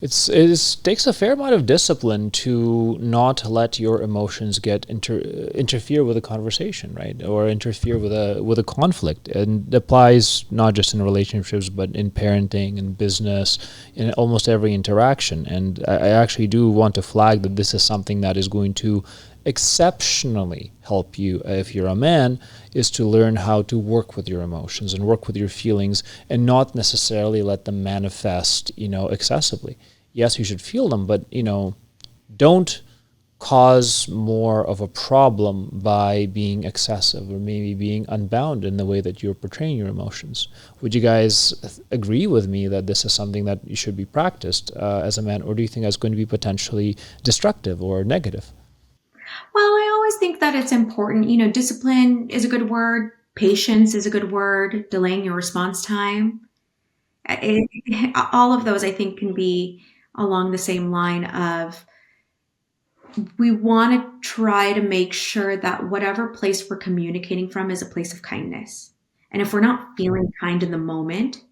It takes a fair amount of discipline to not let your emotions get interfere with a conversation, right? Or interfere with a conflict. And it applies not just in relationships, but in parenting and business, in almost every interaction. And I actually do want to flag that this is something that is going to exceptionally help you if you're a man, is to learn how to work with your emotions and work with your feelings and not necessarily let them manifest, excessively. Yes, you should feel them, but, don't cause more of a problem by being excessive or maybe being unbound in the way that you're portraying your emotions. Would you guys agree with me that this is something that you should be practiced as a man, or do you think that's going to be potentially destructive or negative? Well, I always think that it's important. Discipline is a good word. Patience is a good word. Delaying your response time. All of those, I think, can be along the same line of we want to try to make sure that whatever place we're communicating from is a place of kindness. And if we're not feeling kind in the moment,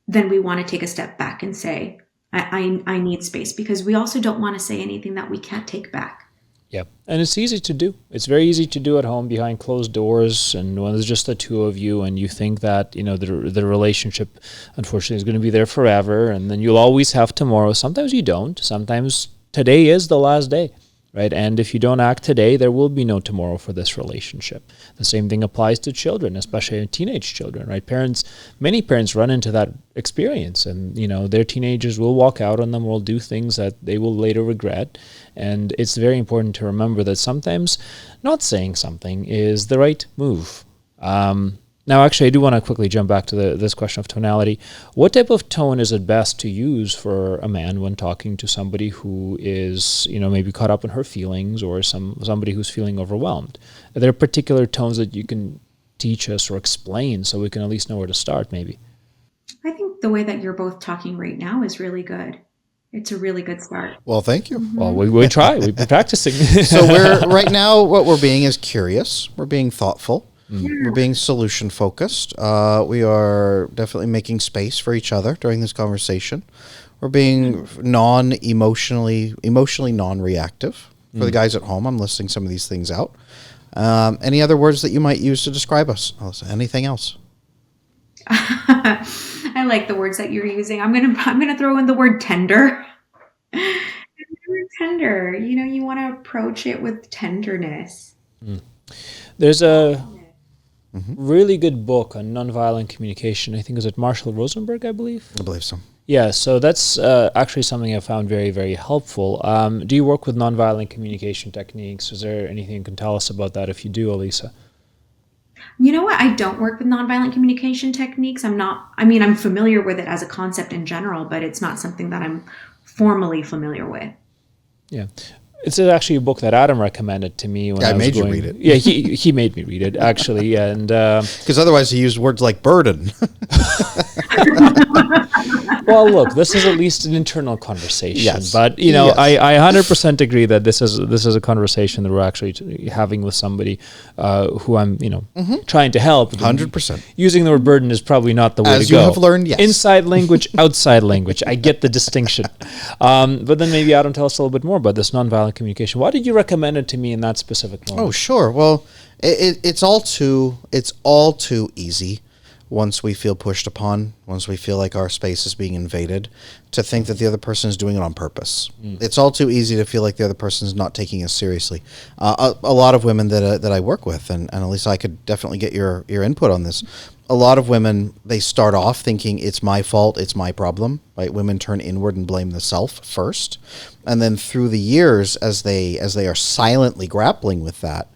then we want to take a step back and say, I need space, because we also don't want to say anything that we can't take back. Yeah, and it's easy to do. It's very easy to do at home behind closed doors, and when there's just the two of you, and you think that the relationship, unfortunately, is going to be there forever, and then you'll always have tomorrow. Sometimes you don't. Sometimes today is the last day, right? And if you don't act today, there will be no tomorrow for this relationship. The same thing applies to children, especially teenage children, right? Many parents run into that experience, and their teenagers will walk out on them, will do things that they will later regret. And it's very important to remember that sometimes not saying something is the right move. Now, actually, I do want to quickly jump back to this question of tonality. What type of tone is it best to use for a man when talking to somebody who is, maybe caught up in her feelings, or somebody who's feeling overwhelmed? Are there particular tones that you can teach us or explain so we can at least know where to start, maybe? I think the way that you're both talking right now is really good. It's a really good start. Well, thank you. Well, we try. We've been practicing. So right now, what we're being is curious. We're being thoughtful. We're being solution focused. We are definitely making space for each other during this conversation. We're being emotionally non-reactive. For the guys at home, I'm listing some of these things out. Any other words that you might use to describe us? Anything else? I like the words that you're using. I'm gonna throw in the word tender. Tender. You want to approach it with tenderness. There's a really good book on nonviolent communication. I think it was Marshall Rosenberg, I believe. I believe so. Yeah, so that's actually something I found very, very helpful. Do you work with nonviolent communication techniques? Is there anything you can tell us about that if you do, Elisa? You know what? I don't work with nonviolent communication techniques. I'm familiar with it as a concept in general, but it's not something that I'm formally familiar with. Yeah. It's actually a book that Adam recommended to me when I was made you read it. Yeah, he made me read it, actually. And because otherwise he used words like burden. Well, look, this is at least an internal conversation. Yes. But, Yes. I 100% agree that this is a conversation that we're actually having with somebody who I'm, trying to help. 100%. Using the word burden is probably not the way As to go. you have learned, yes. Inside language, outside language. I get the distinction. But then maybe Adam, tell us a little bit more about this nonviolent communication. Why did you recommend it to me in that specific moment? Oh, sure. Well, it's all too easy once we feel pushed upon, once we feel like our space is being invaded, to think that the other person is doing it on purpose. It's all too easy to feel like the other person is not taking us seriously. A lot of women that I work with, and Elisa, I could definitely get your input on this. A lot of women, they start off thinking it's my fault, it's my problem, right? Women turn inward and blame the self first. And then through the years, as they are silently grappling with that,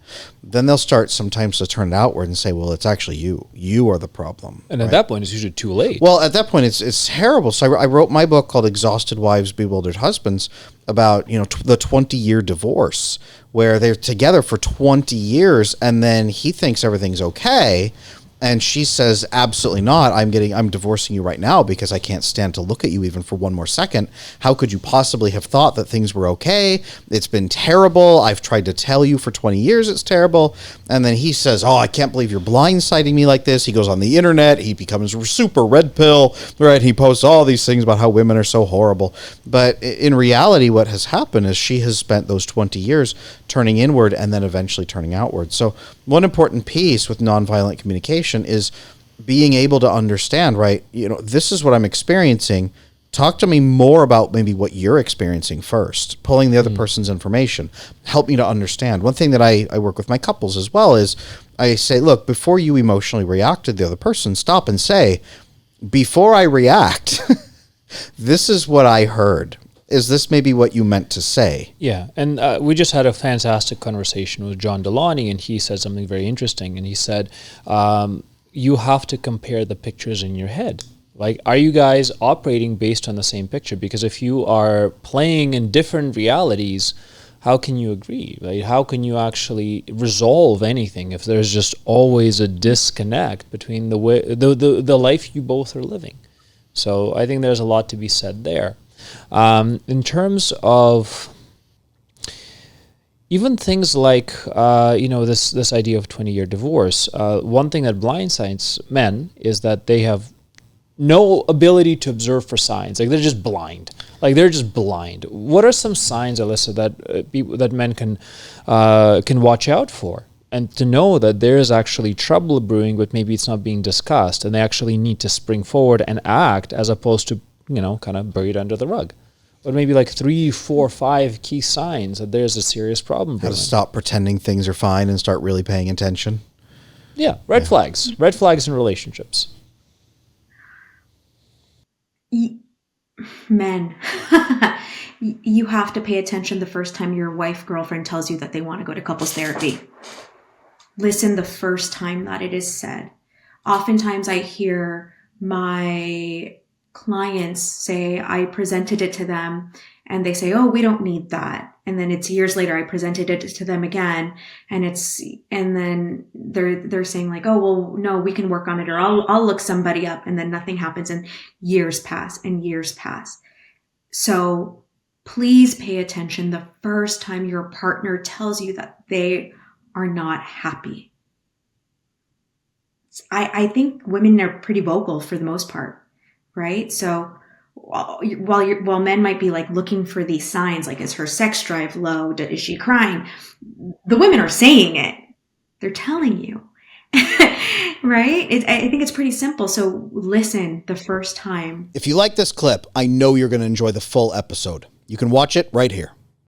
then they'll start sometimes to turn it outward and say, well, it's actually you. You are the problem. And at that point, it's usually too late. Well, at that point, it's terrible. So I wrote my book called Exhausted Wives, Bewildered Husbands about, the 20-year divorce, where they're together for 20 years, and then he thinks everything's okay. And she says, absolutely not. I'm divorcing you right now because I can't stand to look at you even for one more second. How could you possibly have thought that things were okay? It's been terrible. I've tried to tell you for 20 years it's terrible. And then he says, oh, I can't believe you're blindsiding me like this. He goes on the internet. He becomes super red pill, right? He posts all these things about how women are so horrible. But in reality, what has happened is she has spent those 20 years turning inward and then eventually turning outward. So one important piece with nonviolent communication is being able to understand, right? This is what I'm experiencing. Talk to me more about maybe what you're experiencing first, pulling the other person's information. Help me to understand. One thing that I work with my couples as well is I say, look, before you emotionally react to the other person, stop and say, before I react, this is what I heard. Is this maybe what you meant to say? Yeah, and we just had a fantastic conversation with John Delaney, and he said something very interesting. And he said, you have to compare the pictures in your head. Like, are you guys operating based on the same picture? Because if you are playing in different realities, how can you agree? Right? How can you actually resolve anything if there's just always a disconnect between the life you both are living? So I think there's a lot to be said there. In terms of even things like, this idea of 20-year divorce, one thing that blindsides men is that they have no ability to observe for signs. Like, they're just blind. What are some signs, Alyssa, that men can watch out for? And to know that there is actually trouble brewing, but maybe it's not being discussed, and they actually need to spring forward and act as opposed to, kind of buried under the rug. But maybe like 3, 4, 5 key signs that there's a serious problem brewing. How to stop pretending things are fine and start really paying attention. Yeah, red flags in relationships. Men, you have to pay attention the first time your wife, girlfriend tells you that they want to go to couples therapy. Listen the first time that it is said. Oftentimes I hear my clients say, I presented it to them and they say, oh, we don't need that. And then it's years later, I presented it to them again. And then they're saying like, oh, well, no, we can work on it, or I'll look somebody up. And then nothing happens and years pass and years pass. So please pay attention the first time your partner tells you that they are not happy. I think women are pretty vocal for the most part, right? So while men might be like looking for these signs, like, is her sex drive low? Is she crying? The women are saying it. They're telling you, right? I think it's pretty simple. So listen the first time. If you like this clip, I know you're going to enjoy the full episode. You can watch it right here.